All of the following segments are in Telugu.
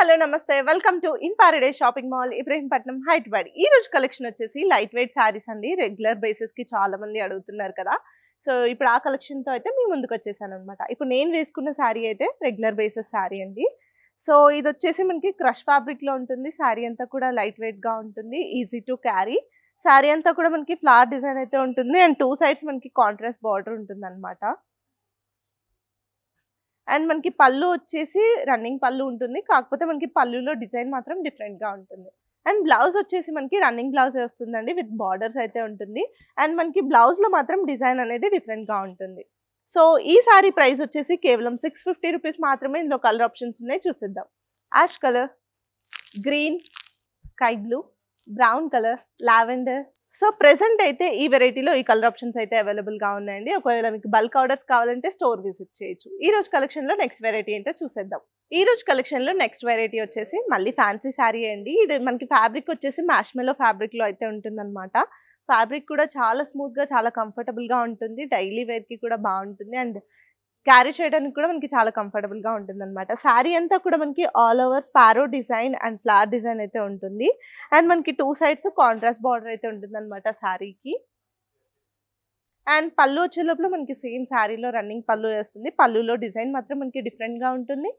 హలో నమస్తే welcome to in paradise shopping mall Ibrahimpatnam Hyderabad. ఈ రోజు కలెక్షన్ వచ్చేసి లైట్ వెయిట్ సారీస్ అండి. రెగ్యులర్ బేసిస్ కి చాలా మంది అడుగుతున్నారు కదా. సో ఇప్పుడు ఆ కలెక్షన్ తో అయితే మీ ముందుకు వచ్చేసాను అనమాట. ఇప్పుడు నేను వేసుకున్న సారీ అయితే రెగ్యులర్ బేసిస్ సారీ అండి. సో ఇది వచ్చేసి మనకి క్రష్ ఫ్యాబ్రిక్ లో ఉంటుంది. సారీ అంతా కూడా లైట్ వెయిట్ గా ఉంటుంది, ఈజీ టు క్యారీ. సారీ అంతా కూడా మనకి ఫ్లవర్ డిజైన్ అయితే ఉంటుంది అండ్ టూ సైడ్స్ మనకి కాంట్రాస్ట్ బార్డర్ ఉంటుంది అనమాట. అండ్ మనకి పళ్ళు వచ్చేసి రన్నింగ్ పళ్ళు ఉంటుంది, కాకపోతే మనకి పళ్ళులో డిజైన్ మాత్రం డిఫరెంట్గా ఉంటుంది. అండ్ బ్లౌజ్ వచ్చేసి మనకి రన్నింగ్ బ్లౌజ్ వస్తుందండి, విత్ బార్డర్స్ అయితే ఉంటుంది. అండ్ మనకి బ్లౌజ్లో మాత్రం డిజైన్ అనేది డిఫరెంట్గా ఉంటుంది. సో ఈ సారీ ప్రైస్ వచ్చేసి కేవలం 650 రూపీస్ మాత్రమే. ఇందులో కలర్ ఆప్షన్స్ ఉన్నాయి, చూసిద్దాం. Ash colour, green, sky blue, brown colour, lavender. So present అయితే ఈ వెరైటీలో ఈ కలర్ ఆప్షన్స్ అయితే అవైలబుల్గా ఉన్నాయండి. ఒకవేళ మీకు బల్క్ ఆర్డర్స్ కావాలంటే స్టోర్ విజిట్ చేయొచ్చు. ఈ రోజు కలెక్షన్లో నెక్స్ట్ వెరైటీ ఏంటో చూసేద్దాం. ఈ రోజు కలెక్షన్లో నెక్స్ట్ వెరైటీ వచ్చేసి మళ్ళీ ఫ్యాన్సీ శారీ అండి. ఇది మనకి ఫ్యాబ్రిక్ వచ్చేసి మ్యాష్మెలో ఫ్యాబ్రిక్లో అయితే ఉంటుందన్నమాట. ఫ్యాబ్రిక్ కూడా చాలా స్మూత్గా, చాలా కంఫర్టబుల్గా ఉంటుంది. డైలీ వేర్కి కూడా బాగుంటుంది అండ్ క్యారీ చేయడానికి కూడా మనకి చాలా కంఫర్టబుల్గా ఉంటుంది అనమాట. శారీ అంతా కూడా మనకి all over sparrow design and flower design అయితే ఉంటుంది. అండ్ మనకి టూ సైడ్స్ కాంట్రాస్ట్ బార్డర్ అయితే ఉంటుంది అనమాట శారీకి. అండ్ పళ్ళు వచ్చే లోపల మనకి సేమ్ శారీలో రన్నింగ్ పళ్ళు వస్తుంది. పళ్ళులో డిజైన్ మాత్రం మనకి డిఫరెంట్గా ఉంటుంది.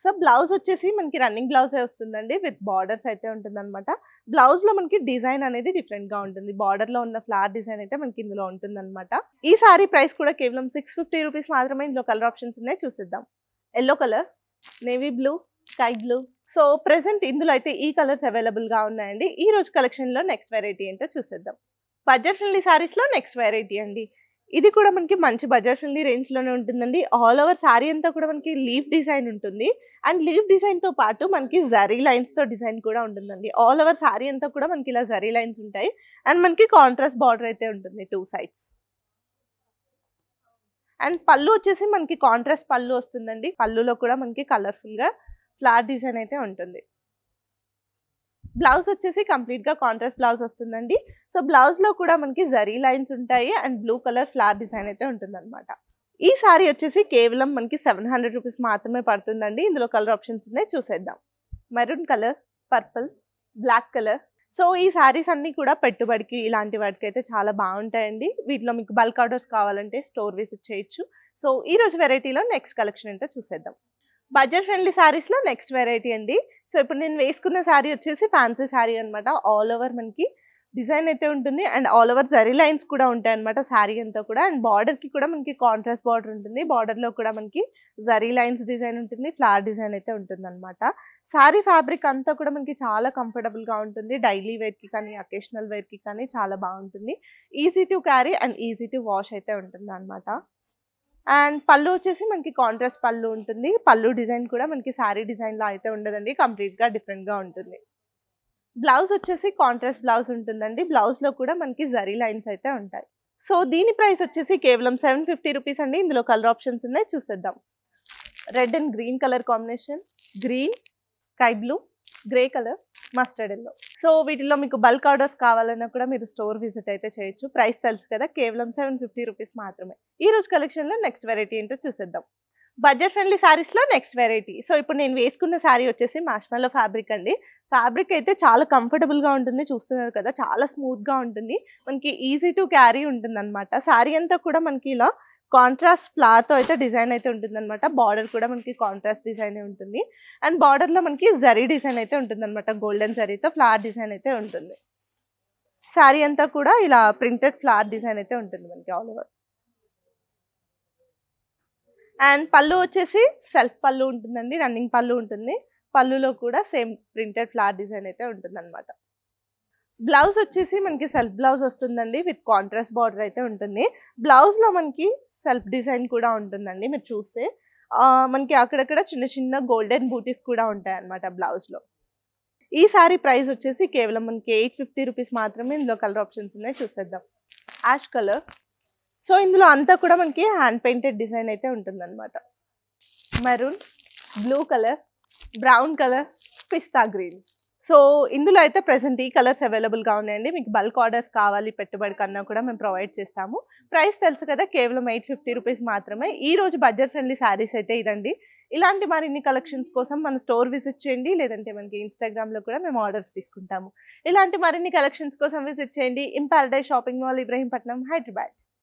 సో బ్లౌజ్ వచ్చేసి మనకి రన్నింగ్ బ్లౌజే వస్తుందండి, విత్ బార్డర్స్ అయితే ఉంటుంది అనమాట. బ్లౌజ్లో మనకి డిజైన్ అనేది డిఫరెంట్గా ఉంటుంది. బార్డర్లో ఉన్న ఫ్లవర్ డిజైన్ అయితే మనకి ఇందులో ఉంటుంది అనమాట. ఈ సారీ ప్రైస్ కూడా కేవలం 650 రూపీస్ మాత్రమే. ఇందులో కలర్ ఆప్షన్స్ ఉన్నాయి, చూసిద్దాం. Yellow colour, navy blue, sky blue. So present ఇందులో అయితే ఈ కలర్స్ అవైలబుల్గా ఉన్నాయండి. ఈ రోజు కలెక్షన్లో నెక్స్ట్ వెరైటీ ఏంటో చూసేద్దాం. బడ్జెట్ ఫ్రెండ్లీ సారీస్లో నెక్స్ట్ వెరైటీ అండి. ఇది కూడా మనకి మంచి బడ్జెట్ ఫ్రెండ్లీ రేంజ్లోనే ఉంటుందండి. ఆల్ ఓవర్ శారీ అంతా కూడా మనకి లీఫ్ డిజైన్ ఉంటుంది. అండ్ లీఫ్ డిజైన్తో పాటు మనకి జరీ లైన్స్తో డిజైన్ కూడా ఉంటుందండి. ఆల్ ఓవర్ శారీ అంతా కూడా మనకి ఇలా జరీ లైన్స్ ఉంటాయి. అండ్ మనకి కాంట్రాస్ట్ బార్డర్ అయితే ఉంటుంది టూ సైడ్స్. అండ్ పళ్ళు వచ్చేసి మనకి కాంట్రాస్ట్ పళ్ళు వస్తుందండి. పళ్ళులో కూడా మనకి కలర్ఫుల్గా ఫ్లవర్ డిజైన్ అయితే ఉంటుంది. బ్లౌజ్ వచ్చేసి కంప్లీట్గా కాంట్రాస్ట్ బ్లౌజ్ వస్తుందండి. సో బ్లౌజ్లో కూడా మనకి జరీ లైన్స్ ఉంటాయి and blue colour flower design అయితే ఉంటుందన్నమాట. ఈ సారీ వచ్చేసి కేవలం మనకి 700 రూపీస్ మాత్రమే పడుతుందండి. ఇందులో కలర్ ఆప్షన్స్ ఉన్నాయి, చూసేద్దాం. Maroon colour, purple, black colour. So ఈ సారీస్ అన్నీ కూడా పెట్టుబడికి ఇలాంటి వాటికి అయితే చాలా బాగుంటాయండి. వీటిలో మీకు బల్క్ ఆర్డర్స్ కావాలంటే స్టోర్ విజిట్ చేయొచ్చు. సో ఈ రోజు వెరైటీలో నెక్స్ట్ కలెక్షన్ ఏంటో చూసేద్దాం. బడ్జెట్ ఫ్రెండ్లీ శారీస్లో నెక్స్ట్ వెరైటీ అండి. సో ఇప్పుడు నేను వేసుకున్న శారీ వచ్చేసి ఫ్యాన్సీ శారీ అనమాట. ఆల్ ఓవర్ మనకి డిజైన్ అయితే ఉంటుంది and all over zari lines కూడా ఉంటాయి అనమాట శారీ అంతా కూడా. అండ్ బార్డర్కి కూడా మనకి కాంట్రాస్ట్ బార్డర్ ఉంటుంది. బార్డర్లో కూడా మనకి జరీ లైన్స్ డిజైన్ ఉంటుంది, ఫ్లవర్ డిజైన్ అయితే ఉంటుంది అనమాట. శారీ ఫ్యాబ్రిక్ అంతా కూడా మనకి చాలా కంఫర్టబుల్గా ఉంటుంది. డైలీ వేర్కి కానీ అకేషనల్ వేర్కి కానీ చాలా బాగుంటుంది. Easy to carry and easy to wash అయితే ఉంటుంది అనమాట. అండ్ పళ్ళు వచ్చేసి మనకి కాంట్రాస్ట్ పళ్ళు ఉంటుంది. పళ్ళు డిజైన్ కూడా మనకి శారీ డిజైన్లో అయితే ఉండదండి, కంప్లీట్గా డిఫరెంట్గా ఉంటుంది. బ్లౌజ్ వచ్చేసి కాంట్రాస్ట్ బ్లౌజ్ ఉంటుందండి. బ్లౌజ్లో కూడా మనకి జరీ లైన్స్ అయితే ఉంటాయి. సో దీని ప్రైస్ వచ్చేసి కేవలం 750 రూపీస్ అండి. ఇందులో కలర్ ఆప్షన్స్ ఉన్నాయి, చూసేద్దాం. Red and green colour combination, green, sky blue, grey colour, mustard yellow. So వీటిలో మీకు బల్క్ ఆర్డర్స్ కావాలన్నా కూడా మీరు స్టోర్ విజిట్ అయితే చేయొచ్చు. ప్రైస్ తెలుసు కదా, కేవలం 750 రూపీస్ మాత్రమే. ఈ రోజు కలెక్షన్లో నెక్స్ట్ వెరైటీ ఏంటో చూసేద్దాం. బడ్జెట్ ఫ్రెండ్లీ శారీస్లో నెక్స్ట్ వెరైటీ. సో ఇప్పుడు నేను వేసుకున్న శారీ వచ్చేసి మ్యాష్మెలో ఫ్యాబ్రిక్ అండి. ఫ్యాబ్రిక్ అయితే చాలా కంఫర్టబుల్గా ఉంటుంది, చూస్తున్నారు కదా, చాలా స్మూత్గా ఉంటుంది. మనకి ఈజీ టు క్యారీ ఉంటుంది అనమాట. శారీ అంతా కూడా మనకి ఇలా కాంట్రాస్ట్ ఫ్లవర్తో అయితే డిజైన్ అయితే ఉంటుంది అనమాట. బార్డర్ కూడా మనకి కాంట్రాస్ట్ డిజైన్ ఉంటుంది. అండ్ బార్డర్లో మనకి జరీ డిజైన్ అయితే ఉంటుంది అనమాట. గోల్డెన్ జరీతో ఫ్లవర్ డిజైన్ అయితే ఉంటుంది. శారీ అంతా కూడా ఇలా ప్రింటెడ్ ఫ్లవర్ డిజైన్ అయితే ఉంటుంది మనకి ఆల్ ఓవర్. అండ్ పళ్ళు వచ్చేసి సెల్ఫ్ పళ్ళు ఉంటుందండి, రన్నింగ్ పళ్ళు ఉంటుంది. పళ్ళులో కూడా సేమ్ ప్రింటెడ్ ఫ్లవర్ డిజైన్ అయితే ఉంటుంది అనమాట. బ్లౌజ్ వచ్చేసి మనకి సెల్ఫ్ బ్లౌజ్ వస్తుందండి, విత్ కాంట్రాస్ట్ బార్డర్ అయితే ఉంటుంది. బ్లౌజ్లో మనకి సెల్ఫ్ డిజైన్ కూడా ఉంటుందండి. మీరు చూస్తే మనకి అక్కడక్కడ చిన్న చిన్న గోల్డెన్ బూటీస్ కూడా ఉంటాయి అన్నమాట బ్లౌజ్లో. ఈ సారీ ప్రైస్ వచ్చేసి కేవలం మనకి 850 రూపీస్ మాత్రమే. ఇందులో కలర్ ఆప్షన్స్ ఉన్నాయి, చూసేద్దాం. Ash colour. సో ఇందులో అంతా కూడా మనకి హ్యాండ్ పెయింటెడ్ డిజైన్ అయితే ఉంటుందన్నమాట. Maroon, blue colour, brown colour, పిస్తా గ్రీన్. సో ఇందులో అయితే ప్రెసెంట్ ఈ కలర్స్ అవైలబుల్గా ఉన్నాయండి. మీకు బల్క్ ఆర్డర్స్ కావాలి పెట్టుబడి కన్నా కూడా మేము ప్రొవైడ్ చేస్తాము. ప్రైస్ తెలుసు కదా, కేవలం 850 రూపీస్ మాత్రమే. ఈ రోజు బడ్జెట్ ఫ్రెండ్లీ శారీస్ అయితే ఇదండి. ఇలాంటి మరిన్ని కలెక్షన్స్ కోసం మన స్టోర్ విజిట్ చేయండి, లేదంటే మనకి ఇన్‌స్టాగ్రామ్‌లో కూడా మేము ఆర్డర్స్ తీసుకుంటాము. ఇలాంటి మరిన్ని కలెక్షన్స్ కోసం విజిట్ చేయండి. In paradise shopping mall, Ibrahimpatnam, Hyderabad.